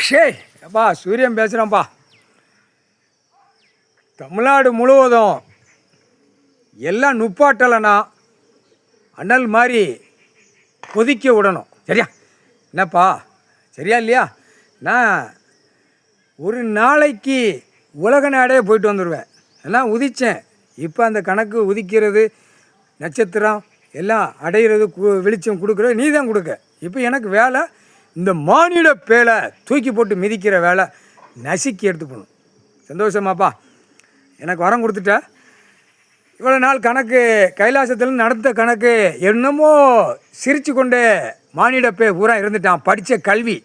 ஷே அப்பா சூரியன் பேசுகிறேன்ப்பா. தமிழ்நாடு முழுவதும் எல்லாம் நுப்பாட்டலைன்னா அனல் மாதிரி கொதிக்க விடணும். சரியா? என்னப்பா சரியா இல்லையா? நான் ஒரு நாளைக்கு உலக நாடே போயிட்டு வந்துடுவேன். எல்லாம் உதித்தேன். இப்போ அந்த கணக்கு உதிக்கிறது நட்சத்திரம் எல்லாம் அடையிறது வெளிச்சம் கொடுக்குறது நீ தான் கொடுக்க. இப்போ எனக்கு வேலை இந்த மானிட பேலை தூக்கி போட்டு மிதிக்கிற வேலை நசுக்கி எடுத்து போகணும். சந்தோஷமாப்பா, எனக்கு வரம் கொடுத்துட்ட. இவ்வளோ நாள் கணக்கு கைலாசத்தில் நடத்த கணக்கு என்னமோ சிரித்து கொண்டே மானிட பே பூரா இருந்துட்டான். படித்த கல்வி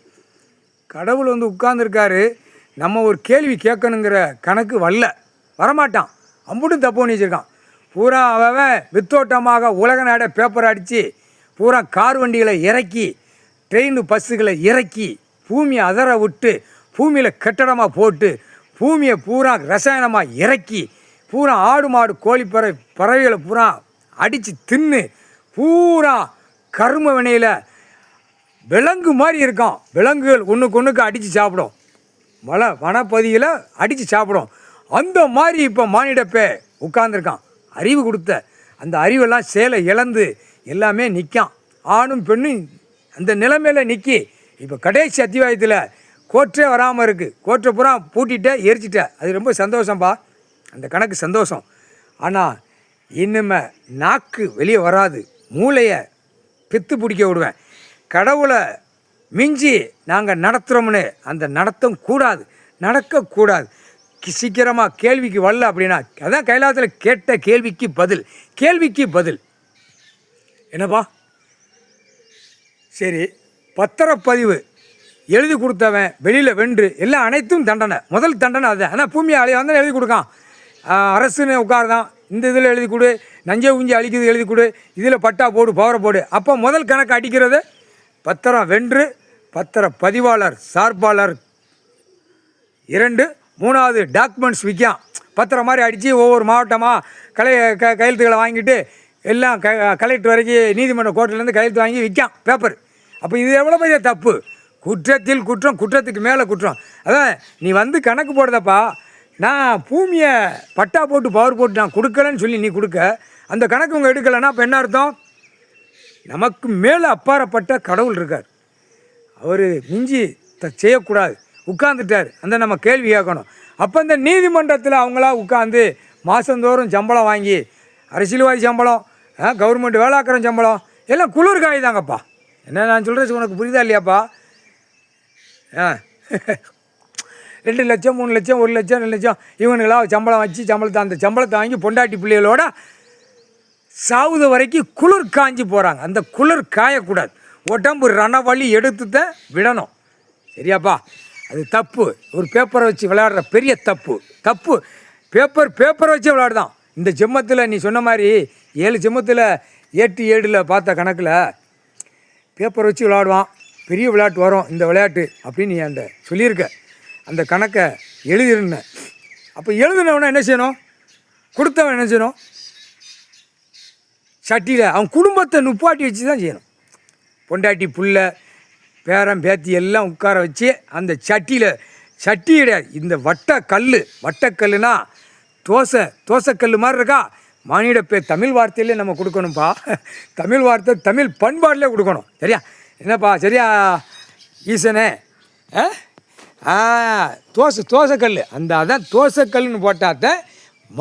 கடவுள் வந்து உட்கார்ந்துருக்காரு. நம்ம ஒரு கேள்வி கேட்கணுங்கிற கணக்கு வரமாட்டான். அம்புட்டும் தப்பு பண்ணி வச்சுருக்கான். பூரா அவன் வித்தோட்டமாக உலக நாடை பேப்பர் அடித்து பூரா கார் வண்டிகளை இறக்கி ட்ரெயின் பஸ்ஸுகளை இறக்கி பூமியை அதற விட்டு பூமியில் கட்டடமாக போட்டு பூமியை பூரா ரசாயனமாக இறக்கி பூரா ஆடு மாடு கோழி பறவைகளை பூரா அடித்து தின்னு பூரா கரும வினையில் விலங்கு மாதிரி இருக்கான். விலங்குகள் ஒன்றுக்கு அடித்து சாப்பிடும். வனப்பகுதியில் அடித்து சாப்பிடும். அந்த மாதிரி இப்போ மானிடப்பே உட்கார்ந்துருக்கான். அறிவு கொடுத்த அந்த அறிவெல்லாம் சேலை இழந்து எல்லாமே நிற்கான். ஆணும் பெண்ணும் அந்த நிலைமையில் நிற்கி இப்போ கடைசி அத்தியாயத்தில் கோற்றே வராமல் இருக்குது. கோற்றை பூரா பூட்டிகிட்டே எரிச்சிட்ட. அது ரொம்ப சந்தோஷம்ப்பா. அந்த கணக்கு சந்தோஷம். ஆனால் இன்னுமே நாக்கு வெளியே வராது. மூளையை பித்து பிடிக்க விடுவேன். கடவுளை மிஞ்சி நாங்கள் நடத்துகிறோம்னு அந்த நடத்தம் கூடாது, நடக்கக்கூடாது. சீக்கிரமாக கேள்விக்கு வரல அப்படின்னா அதான் கைலாசத்தில் கேட்ட கேள்விக்கு பதில் என்னப்பா? சரி, பத்திரப்பதிவு எழுதி கொடுத்தவன் வெளியில் வென்று எல்லாம் அனைத்தும் தண்டனை. முதல் தண்டனை அதுதான். ஆனால் பூமியை வந்து எழுதி கொடுக்கான். அரசுன்னு உட்கார்தான். இந்த இதில் எழுதி கொடு, நஞ்சை ஊஞ்சி அழிக்கிறது எழுதி கொடு, இதில் பட்டா போடு, பவரை போடு. அப்போ முதல் கணக்கு அடிக்கிறது பத்திரம் வென்று பத்திர பதிவாளர் சார்பாளர் 2, 3வது டாக்குமெண்ட்ஸ் விற்கான். பத்திரம் மாதிரி அடித்து ஒவ்வொரு மாவட்டமாக கையெழுத்துக்களை வாங்கிட்டு எல்லாம் கலெக்டர் வரைக்கும் நீதிமன்ற கோர்ட்டிலேருந்து கையெழுத்து வாங்கி விற்கான் பேப்பர். அப்போ இது எவ்வளோ பெரிய தப்பு? குற்றத்தில் குற்றம், குற்றத்துக்கு மேலே குற்றம். அதான் நீ வந்து கணக்கு போடுதப்பா. நான் பூமியை பட்டா போட்டு பவர் போட்டு நான் கொடுக்கலன்னு சொல்லி நீ கொடுக்க, அந்த கணக்கு உங்கள் எடுக்கலைன்னா இப்போ என்ன அர்த்தம்? நமக்கு மேலே அப்பாறப்பட்ட கடவுள் இருக்கார். அவர் மிஞ்சி செய்யக்கூடாது, உட்கார்ந்துட்டார். அந்த நம்ம கேள்வி கேட்கணும். அப்போ இந்த நீதிமன்றத்தில் அவங்களா உட்காந்து மாதந்தோறும் சம்பளம் வாங்கி அரசியல்வாதி சம்பளம், கவர்மெண்ட் வேளாக்கரம் சம்பளம் எல்லாம் குளிர் காய் தாங்கப்பா. என்ன நான் சொல்கிறது உனக்கு புரியுதா இல்லையாப்பா? 2 லட்சம் 3 லட்சம் 1 லட்சம் 2 லட்சம் இவனுங்களாம் சம்பளம் வச்சு அந்த சம்பளத்தை வாங்கி பொண்டாட்டி பிள்ளைகளோட சாவுத வரைக்கும் குளிர் காஞ்சி போகிறாங்க. அந்த குளிர் காயக்கூடாது. உடம்பு ரணவழி எடுத்து தான் விடணும். சரியாப்பா? அது தப்பு. ஒரு பேப்பரை வச்சு விளையாடுற பெரிய தப்பு. பேப்பரை வச்சு விளையாடுதான். இந்த ஜென்மத்தில் நீ சொன்ன மாதிரி 7 ஜென்மத்தில் 8 7 பார்த்த கணக்கில் பேப்பரை வச்சு விளையாடுவான். பெரிய விளையாட்டு வரும் இந்த விளையாட்டு அப்படின்னு நீ அந்த சொல்லியிருக்க. அந்த கணக்கை எழுதிருந்தேன். அப்போ எழுதினவனா என்ன செய்யணும்? கொடுத்தவன் என்ன செய்யணும்? சட்டியில் அவன் குடும்பத்தை நுப்பாட்டி வச்சு தான் செய்யணும். பொண்டாட்டி புள்ள பேரன் பேத்தி எல்லாம் உட்கார வச்சு அந்த சட்டி கிடையாது, இந்த வட்டக்கல்லுனா தோசைக்கல் மாதிரி இருக்கா. மானிட பேர் தமிழ் வார்த்தையிலே நம்ம கொடுக்கணும்ப்பா. தமிழ் வார்த்தை தமிழ் பண்பாடிலே கொடுக்கணும். சரியா? என்னப்பா சரியா ஈசனே? தோசைக்கல் அதான் தோசைக்கல்லுன்னு போட்டாத்தான்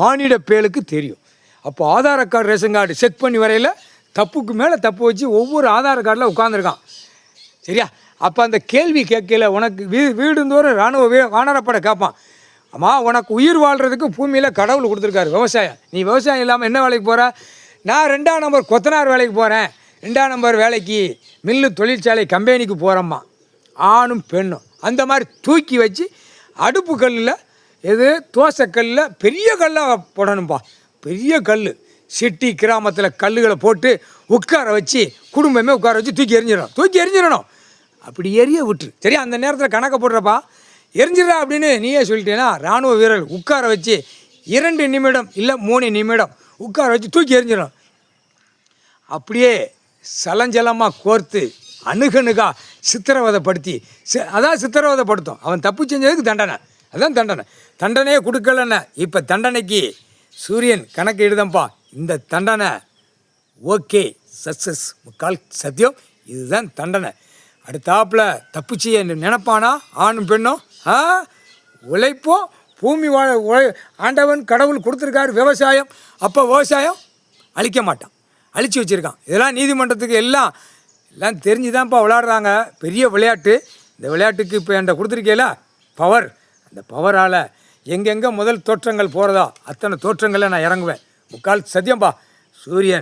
மானிட பேலுக்கு தெரியும். அப்போ ஆதார கார்டு ரேஷன் கார்டு செக் பண்ணி வரையில் தப்புக்கு மேலே தப்பு வச்சு ஒவ்வொரு ஆதார கார்டில் உட்காந்துருக்கான். சரியா? அப்போ அந்த கேள்வி கேட்கல உனக்கு வீடுந்தோறும் வானரப்பட கேட்பான். அம்மா, உனக்கு உயிர் வாழ்கிறதுக்கு பூமியில் கடவுள் கொடுத்துருக்காரு விவசாயம். நீ விவசாயம் இல்லாமல் என்ன வேலைக்கு போகிற? நான் 2ஆம் நம்பர் கொத்தனார் வேலைக்கு போகிறேன், 2ஆம் நம்பர் வேலைக்கு மில்லு தொழிற்சாலை கம்பெனிக்கு போகிறோம்மா. ஆணும் பெண்ணும் அந்த மாதிரி தூக்கி வச்சு அடுப்பு கல்லில் தோசைக்கல்லில் பெரிய கல்லாக போடணும்ப்பா. பெரிய கல் சிட்டி கிராமத்தில் கல்லுகளை போட்டு உட்கார வச்சு குடும்பமே உட்கார வச்சு தூக்கி எரிஞ்சிடணும். அப்படி எரிய விட்டுரு. சரியா? அந்த நேரத்தில் கணக்கை போடுறப்பா. எரிஞ்சிடா அப்படின்னு நீயே சொல்லிட்டேன்னா இராணுவ வீரர் உட்கார வச்சு 2 நிமிடம் இல்லை 3 நிமிடம் உட்கார வச்சு தூக்கி எரிஞ்சிடணும். அப்படியே சலஞ்சலமாக கோர்த்து அணுகணுகா சித்திரவதைப்படுத்தி அதான் சித்திரவதைப்படுத்தும். அவன் தப்பு செஞ்சதுக்கு தண்டனை, அதான் தண்டனை. தண்டனையே கொடுக்கலன்னு இப்போ தண்டனைக்கு சூரியன் கணக்கு எழுதம்பா. இந்த தண்டனை ஓகே, சக்ஸஸ், முக்கால் சத்தியம், இதுதான் தண்டனை. அடுத்தாப்பில் தப்பு செய்ய நினைப்பானா ஆணும் பெண்ணும்? உழைப்போம், பூமி ஆண்டவன் கடவுள் கொடுத்துருக்காரு விவசாயம். அப்போ விவசாயம் அழிக்க மாட்டான், அழித்து வச்சுருக்கான். இதெல்லாம் நீதிமன்றத்துக்கு எல்லாம் தெரிஞ்சு தான்ப்பா விளையாடுறாங்க. பெரிய விளையாட்டு. இந்த விளையாட்டுக்கு இப்போ என்கிட்ட கொடுத்துருக்கேல பவர், அந்த பவரால் எங்கெங்கே முதல் தோற்றங்கள் போகிறதோ அத்தனை தோற்றங்களை நான் இறங்குவேன். முக்கால் சத்தியம்பா. சூரியன்